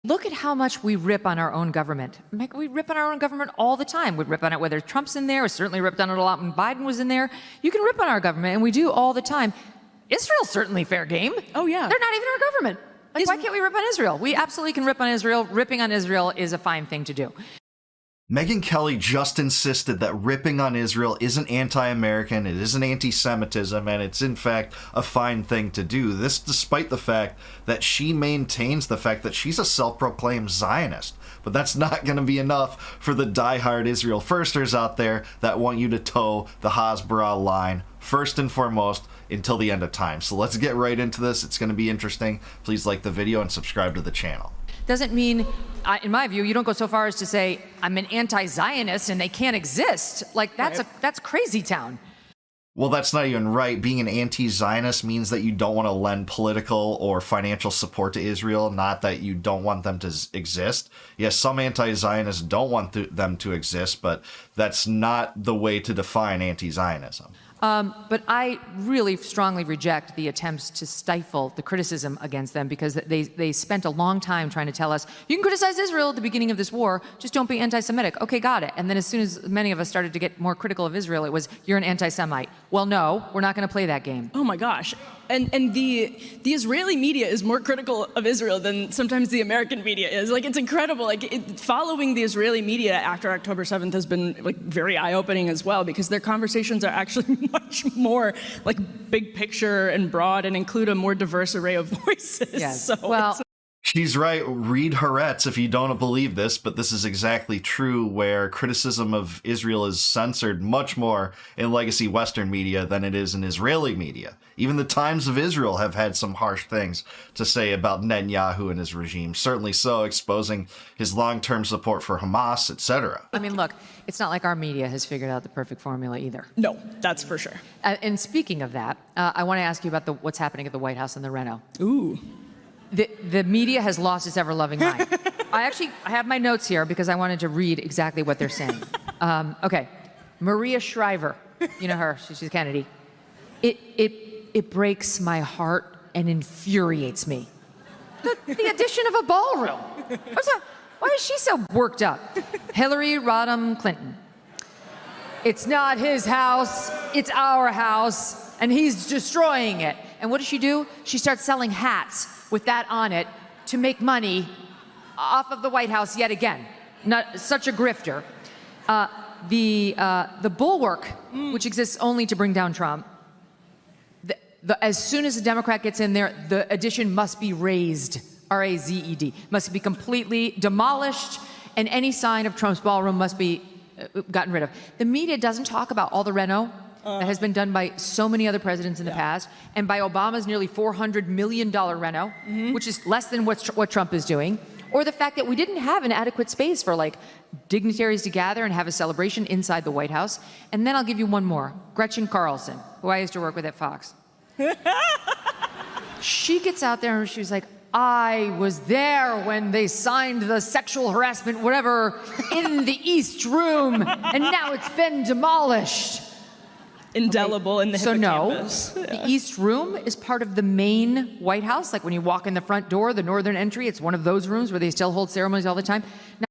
look at how much we rip on our own government. We rip on our own government all the time. We rip on it whether Trump's in there. We certainly ripped on it a lot when Biden was in there. You can rip on our government, and we do all the time. Israel's certainly fair game. Oh, yeah. They're not even our government. Like, why can't we rip on Israel? We absolutely can rip on Israel. Ripping on Israel is a fine thing to do. Megyn Kelly just insisted that ripping on Israel isn't anti-American, it isn't anti-Semitism, and it's in fact a fine thing to do. This despite the fact that she maintains the fact that she's a self-proclaimed Zionist. But that's not going to be enough for the diehard Israel firsters out there that want you to toe the Hasbara line first and foremost until the end of time. So let's get right into this. It's going to be interesting. Please like the video and subscribe to the channel. Doesn't mean, in my view, you don't go so far as to say, I'm an anti-Zionist and they can't exist. Like, that's crazy town. Well, that's not even right. Being an anti-Zionist means that you don't want to lend political or financial support to Israel, not that you don't want them to exist. Yes, some anti-Zionists don't want them to exist, but that's not the way to define anti-Zionism. But I really strongly reject the attempts to stifle the criticism against them, because they spent a long time trying to tell us, you can criticize Israel at the beginning of this war, just don't be anti-Semitic. Okay, got it. And then as soon as many of us started to get more critical of Israel, it was, you're an anti-Semite. Well, no, we're not going to play that game. Oh my gosh. And the Israeli media is more critical of Israel than sometimes the American media is. Like, it's incredible. Like, following the Israeli media after October 7th has been like very eye-opening as well, because their conversations are actually much more like big picture and broad and include a more diverse array of voices. Yes. So well, she's right. Read Haaretz if you don't believe this, but this is exactly true, where criticism of Israel is censored much more in legacy Western media than it is in Israeli media. Even the Times of Israel have had some harsh things to say about Netanyahu and his regime, certainly so, exposing his long-term support for Hamas, etc. I mean, look, it's not like our media has figured out the perfect formula either. no, that's for sure. And speaking of that, I want to ask you about what's happening at the White House and the Reno. Ooh. The media has lost its ever-loving mind. I have my notes here because I wanted to read exactly what they're saying. Okay, Maria Shriver, you know her, she's Kennedy. It breaks my heart and infuriates me. The addition of a ballroom. Why is she so worked up? Hillary Rodham Clinton. It's not his house, it's our house, and he's destroying it. And what does she do? She starts selling hats with that on it to make money off of the White House yet again. Not such a grifter. The bulwark, which exists only to bring down Trump, as soon as a Democrat gets in there, the addition must be razed, R-A-Z-E-D, must be completely demolished, and any sign of Trump's ballroom must be gotten rid of. The media doesn't talk about all the reno that has been done by so many other presidents in the past, and by Obama's nearly $400 million reno, which is less than what Trump is doing, or the fact that we didn't have an adequate space for like dignitaries to gather and have a celebration inside the White House. And then I'll give you one more, Gretchen Carlson, who I used to work with at Fox. She gets out there and she's like, I was there when they signed the sexual harassment, whatever, in the East Room, and now it's been demolished. Indelible in the hippocampus. So no, the East Room is part of the main White House. Like when you walk in the front door, the northern entry, it's one of those rooms where they still hold ceremonies all the time. Now,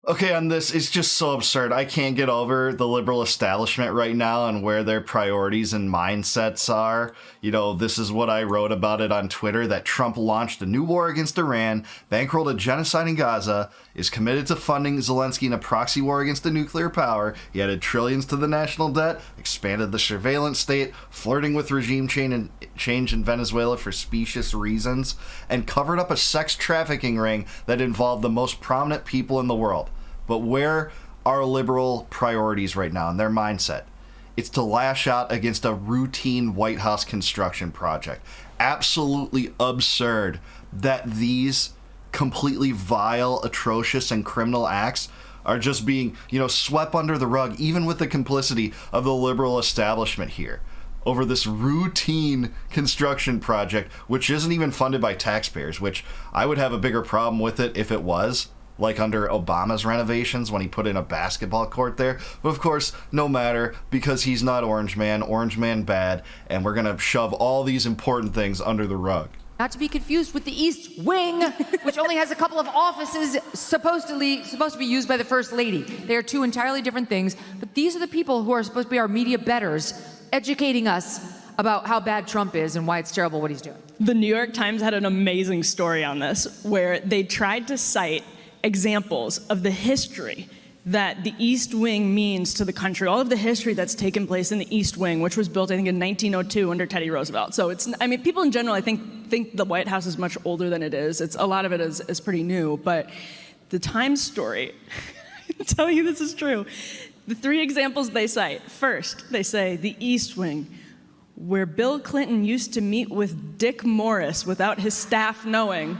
Okay, on this, it's just so absurd. I can't get over the liberal establishment right now and where their priorities and mindsets are. You know, this is what I wrote about it on Twitter, that Trump launched a new war against Iran, bankrolled a genocide in Gaza, is committed to funding Zelensky in a proxy war against a nuclear power, he added trillions to the national debt, expanded the surveillance state, flirting with regime change in Venezuela for specious reasons, and covered up a sex trafficking ring that involved the most prominent people in the world. But where are liberal priorities right now and their mindset? It's to lash out against a routine White House construction project. Absolutely absurd that these completely vile, atrocious, and criminal acts are just being, swept under the rug, even with the complicity of the liberal establishment here, over this routine construction project, which isn't even funded by taxpayers, which I would have a bigger problem with it if it was, like under Obama's renovations when he put in a basketball court there. But of course, no matter, because he's not Orange Man bad, and we're gonna shove all these important things under the rug. Not to be confused with the East Wing, which only has a couple of offices supposed to be used by the First Lady. They are two entirely different things, but these are the people who are supposed to be our media betters, educating us about how bad Trump is and why it's terrible what he's doing. The New York Times had an amazing story on this, where they tried to cite examples of the history that the East Wing means to the country, all of the history that's taken place in the East Wing, which was built, I think, in 1902 under Teddy Roosevelt. So people in general, I think the White House is much older than it is. A lot of it is pretty new, but the Times story, I tell you this is true. The three examples they cite: first, they say the East Wing, where Bill Clinton used to meet with Dick Morris without his staff knowing.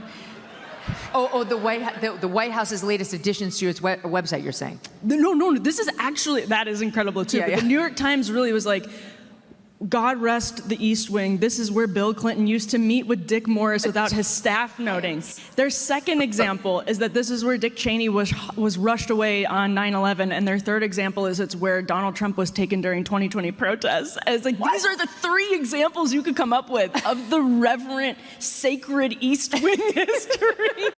The White House's latest additions to its website, you're saying? No, this is actually, that is incredible too. But the New York Times really was like, God rest the East Wing. This is where Bill Clinton used to meet with Dick Morris without his staff noting. Their second example is that this is where Dick Cheney was rushed away on 9/11, and their third example is it's where Donald Trump was taken during 2020 protests. It's like, these are the three examples you could come up with of the reverent, sacred East Wing history.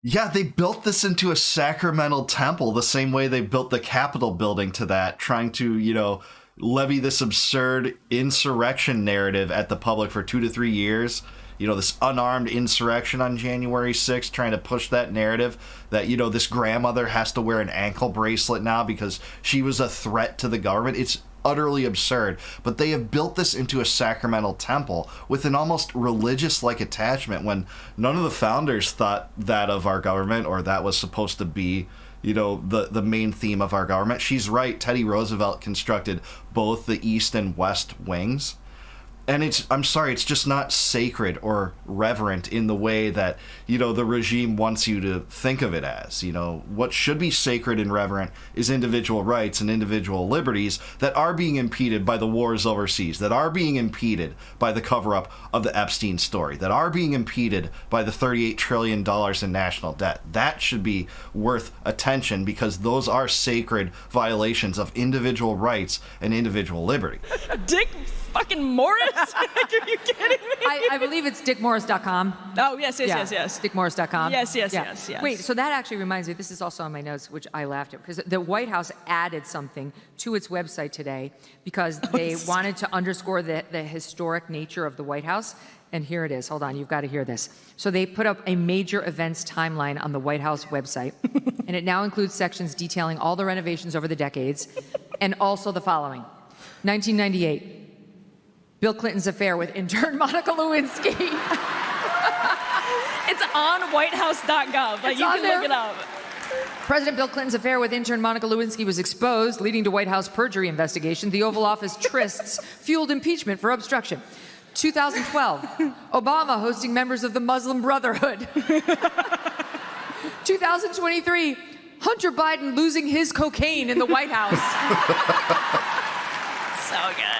Yeah, they built this into a sacramental temple the same way they built the Capitol building to that, trying to, levy this absurd insurrection narrative at the public for 2 to 3 years. This unarmed insurrection on January 6th, trying to push that narrative that, this grandmother has to wear an ankle bracelet now because she was a threat to the government. It's utterly absurd, but they have built this into a sacramental temple with an almost religious-like attachment when none of the founders thought that of our government, or that was supposed to be the main theme of our government. She's right. Teddy Roosevelt constructed both the East and West wings. And I'm sorry, it's just not sacred or reverent in the way that, the regime wants you to think of it as. What should be sacred and reverent is individual rights and individual liberties that are being impeded by the wars overseas, that are being impeded by the cover-up of the Epstein story, that are being impeded by the $38 trillion in national debt. That should be worth attention because those are sacred violations of individual rights and individual liberty. Dick fucking Morris? Are you kidding me? I believe it's dickmorris.com. Oh, yes. Dickmorris.com. Yes. Wait, so that actually reminds me, this is also on my notes, which I laughed at, because the White House added something to its website today because they wanted to underscore the historic nature of the White House. And here it is. Hold on, you've got to hear this. So they put up a major events timeline on the White House website, and it now includes sections detailing all the renovations over the decades, and also the following. 1998. Bill Clinton's affair with intern Monica Lewinsky. It's on whitehouse.gov. You can look it up. President Bill Clinton's affair with intern Monica Lewinsky was exposed, leading to White House perjury investigation. The Oval Office trysts fueled impeachment for obstruction. 2012, Obama hosting members of the Muslim Brotherhood. 2023, Hunter Biden losing his cocaine in the White House. So good.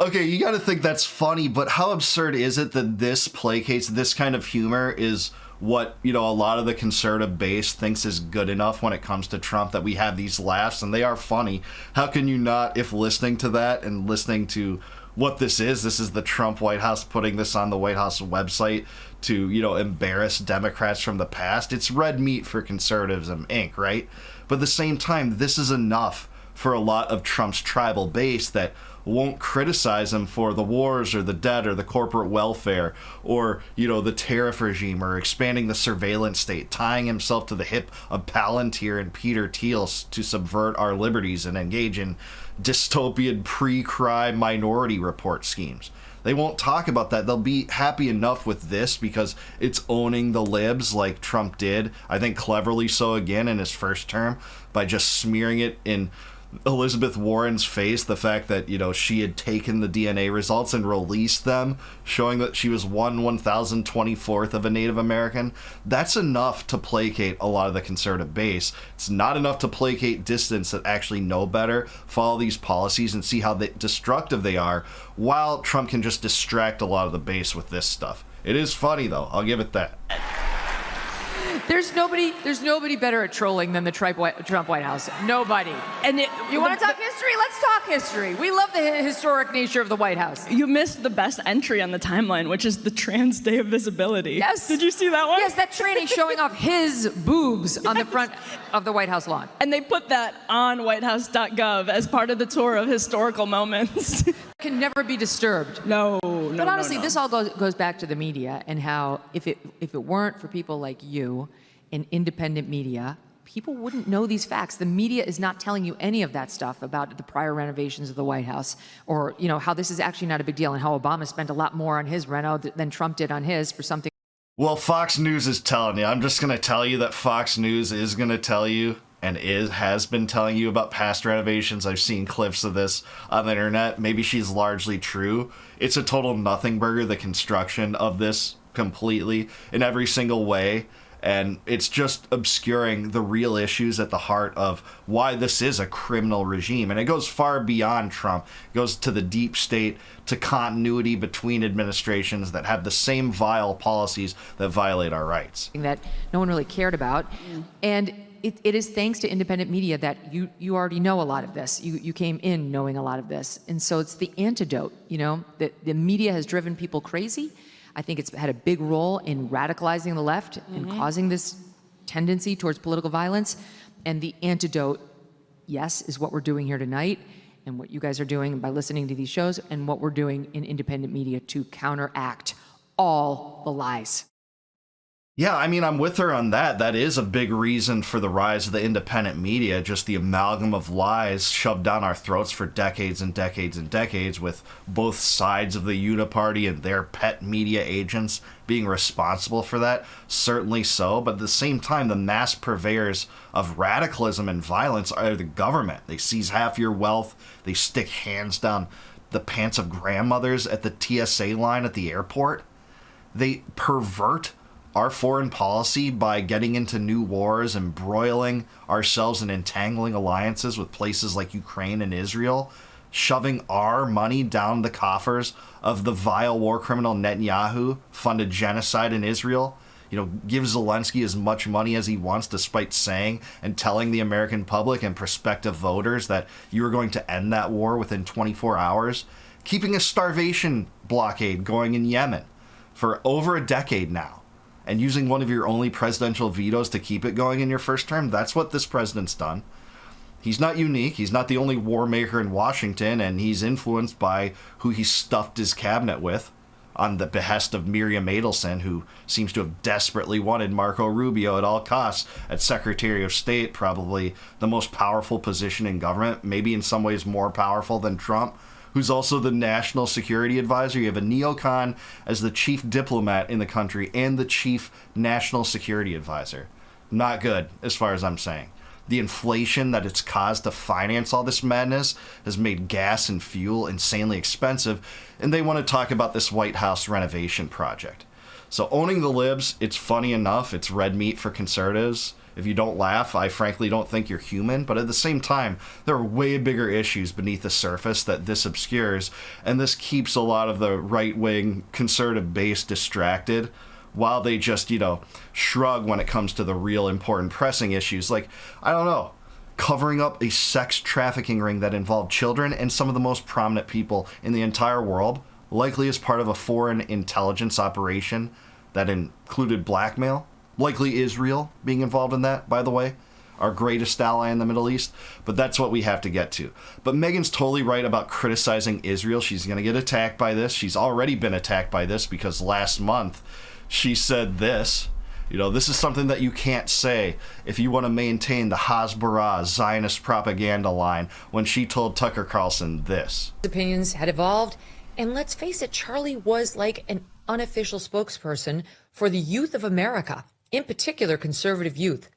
Okay, you got to think that's funny, but how absurd is it that this placates, this kind of humor is what, a lot of the conservative base thinks is good enough when it comes to Trump, that we have these laughs, and they are funny. How can you not, if listening to that and listening to what this is the Trump White House putting this on the White House website to, embarrass Democrats from the past. It's red meat for conservatism, Inc., right? But at the same time, this is enough for a lot of Trump's tribal base that won't criticize him for the wars or the debt or the corporate welfare or, the tariff regime or expanding the surveillance state, tying himself to the hip of Palantir and Peter Thiel to subvert our liberties and engage in dystopian pre-crime Minority Report schemes. They won't talk about that. They'll be happy enough with this because it's owning the libs like Trump did, I think cleverly so again in his first term, by just smearing it in Elizabeth Warren's face, the fact that, she had taken the DNA results and released them, showing that she was 1/1024th of a Native American. That's enough to placate a lot of the conservative base. It's not enough to placate dissidents that actually know better, follow these policies, and see how destructive they are, while Trump can just distract a lot of the base with this stuff. It is funny, though. I'll give it that. There's nobody better at trolling than the Trump White House. Nobody. You want to talk history? Let's talk history. We love the historic nature of the White House. You missed the best entry on the timeline, which is the Trans Day of Visibility. Yes. Did you see that one? Yes, that tranny showing off his boobs on the front of the White House lawn. And they put that on whitehouse.gov as part of the tour of historical moments. Can never be disturbed. No. But honestly, this all goes back to the media and how if it weren't for people like you in independent media, people wouldn't know these facts. The media is not telling you any of that stuff about the prior renovations of the White House, or how this is actually not a big deal, and how Obama spent a lot more on his reno than Trump did on his for something. Well, Fox News is telling you. I'm just going to tell you that Fox News is going to tell you and has been telling you about past renovations. I've seen clips of this on the internet. Maybe she's largely true. It's a total nothing burger, the construction of this completely in every single way. And it's just obscuring the real issues at the heart of why this is a criminal regime. And it goes far beyond Trump. It goes to the deep state, to continuity between administrations that have the same vile policies that violate our rights. That no one really cared about. And it is thanks to independent media that you already know a lot of this. You came in knowing a lot of this. And so it's the antidote, that the media has driven people crazy. I think it's had a big role in radicalizing the left and causing this tendency towards political violence. And the antidote, yes, is what we're doing here tonight and what you guys are doing by listening to these shows and what we're doing in independent media to counteract all the lies. Yeah, I mean, I'm with her on that. That is a big reason for the rise of the independent media, just the amalgam of lies shoved down our throats for decades and decades and decades, with both sides of the uniparty and their pet media agents being responsible for that. Certainly so, but at the same time, the mass purveyors of radicalism and violence are the government. They seize half your wealth. They stick hands down the pants of grandmothers at the TSA line at the airport. They pervert our foreign policy by getting into new wars, embroiling ourselves in entangling alliances with places like Ukraine and Israel, shoving our money down the coffers of the vile war criminal Netanyahu, funded genocide in Israel. Give Zelensky as much money as he wants, despite saying and telling the American public and prospective voters that you are going to end that war within 24 hours. Keeping a starvation blockade going in Yemen for over a decade now, and using one of your only presidential vetoes to keep it going in your first term. That's what this president's done. He's not unique. He's not the only war maker in Washington, and he's influenced by who he stuffed his cabinet with on the behest of Miriam Adelson, who seems to have desperately wanted Marco Rubio at all costs as Secretary of State, probably the most powerful position in government, maybe in some ways more powerful than Trump, who's also the national security advisor. You have a neocon as the chief diplomat in the country and the chief national security advisor. Not good, as far as I'm saying. The inflation that it's caused to finance all this madness has made gas and fuel insanely expensive, and they want to talk about this White House renovation project. So owning the libs, it's funny enough. It's red meat for conservatives. If you don't laugh, I frankly don't think you're human. But at the same time, there are way bigger issues beneath the surface that this obscures. And this keeps a lot of the right-wing conservative base distracted while they just, shrug when it comes to the real important pressing issues. Like, I don't know, covering up a sex trafficking ring that involved children and some of the most prominent people in the entire world, likely as part of a foreign intelligence operation that included blackmail. Likely Israel being involved in that, by the way, our greatest ally in the Middle East. But that's what we have to get to. But Megyn's totally right about criticizing Israel. She's going to get attacked by this. She's already been attacked by this because last month she said this. This is something that you can't say if you want to maintain the Hasbara Zionist propaganda line, when she told Tucker Carlson this. Opinions had evolved. And let's face it, Charlie was like an unofficial spokesperson for the youth of America. In particular, conservative youth.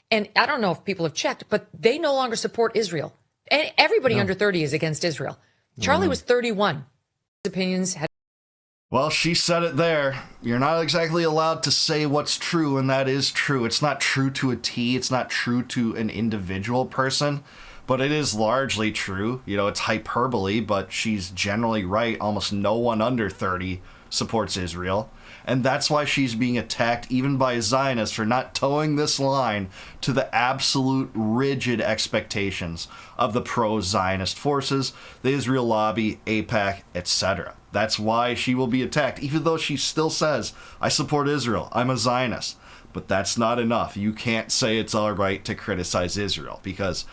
And I don't know if people have checked, but they no longer support Israel. And everybody under 30 is against Israel. Charlie was 31. His opinions had... Well, she said it there. You're not exactly allowed to say what's true, and that is true. It's not true to a T. It's not true to an individual person, but it is largely true. It's hyperbole, but she's generally right. Almost no one under 30 supports Israel. And that's why she's being attacked even by Zionists for not towing this line to the absolute rigid expectations of the pro-Zionist forces, the Israel lobby, AIPAC, etc. That's why she will be attacked, even though she still says, I support Israel, I'm a Zionist. But that's not enough. You can't say it's all right to criticize Israel, because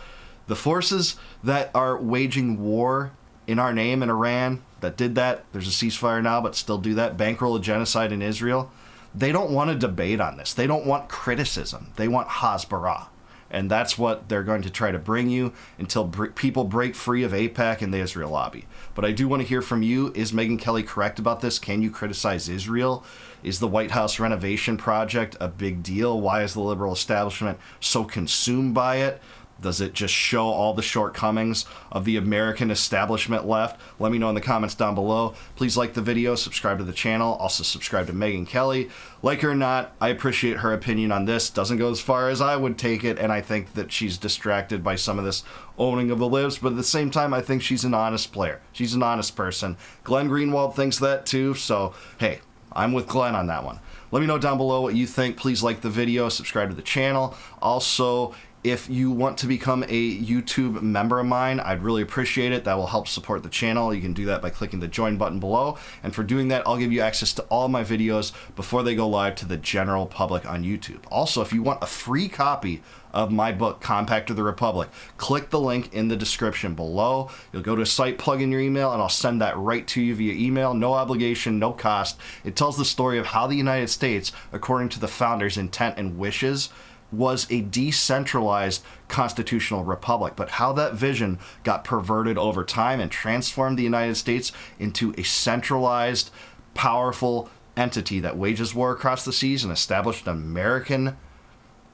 the forces that are waging war in our name in Iran, that did that, there's a ceasefire now, but still do that, bankroll a genocide in Israel, they don't want to debate on this. They don't want criticism. They want Hasbara. And that's what they're going to try to bring you until people break free of AIPAC and the Israel lobby. But I do want to hear from you. Is Megyn Kelly correct about this? Can you criticize Israel? Is the White House renovation project a big deal? Why is the liberal establishment so consumed by it? Does it just show all the shortcomings of the American establishment left? Let me know in the comments down below. Please like the video, subscribe to the channel, also subscribe to Megyn Kelly. Like her or not, I appreciate her opinion on this. Doesn't go as far as I would take it, and I think that she's distracted by some of this owning of the libs, but at the same time, I think she's an honest player. She's an honest person. Glenn Greenwald thinks that too, so hey, I'm with Glenn on that one. Let me know down below what you think. Please like the video, subscribe to the channel. Also, if you want to become a YouTube member of mine, I'd really appreciate it. That will help support the channel. You can do that by clicking the join button below. And for doing that, I'll give you access to all my videos before they go live to the general public on YouTube. Also, if you want a free copy of my book, Compact of the Republic, click the link in the description below. You'll go to a site, plug in your email, and I'll send that right to you via email. No obligation, no cost. It tells the story of how the United States, according to the founders' intent and wishes, was a decentralized constitutional republic, but how that vision got perverted over time and transformed the United States into a centralized, powerful entity that wages war across the seas and established an American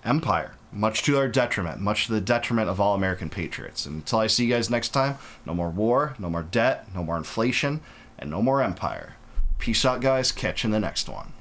empire, much to our detriment, much to the detriment of all American patriots. And until I see you guys next time, no more war, no more debt, no more inflation, and no more empire. Peace out, guys. Catch you in the next one.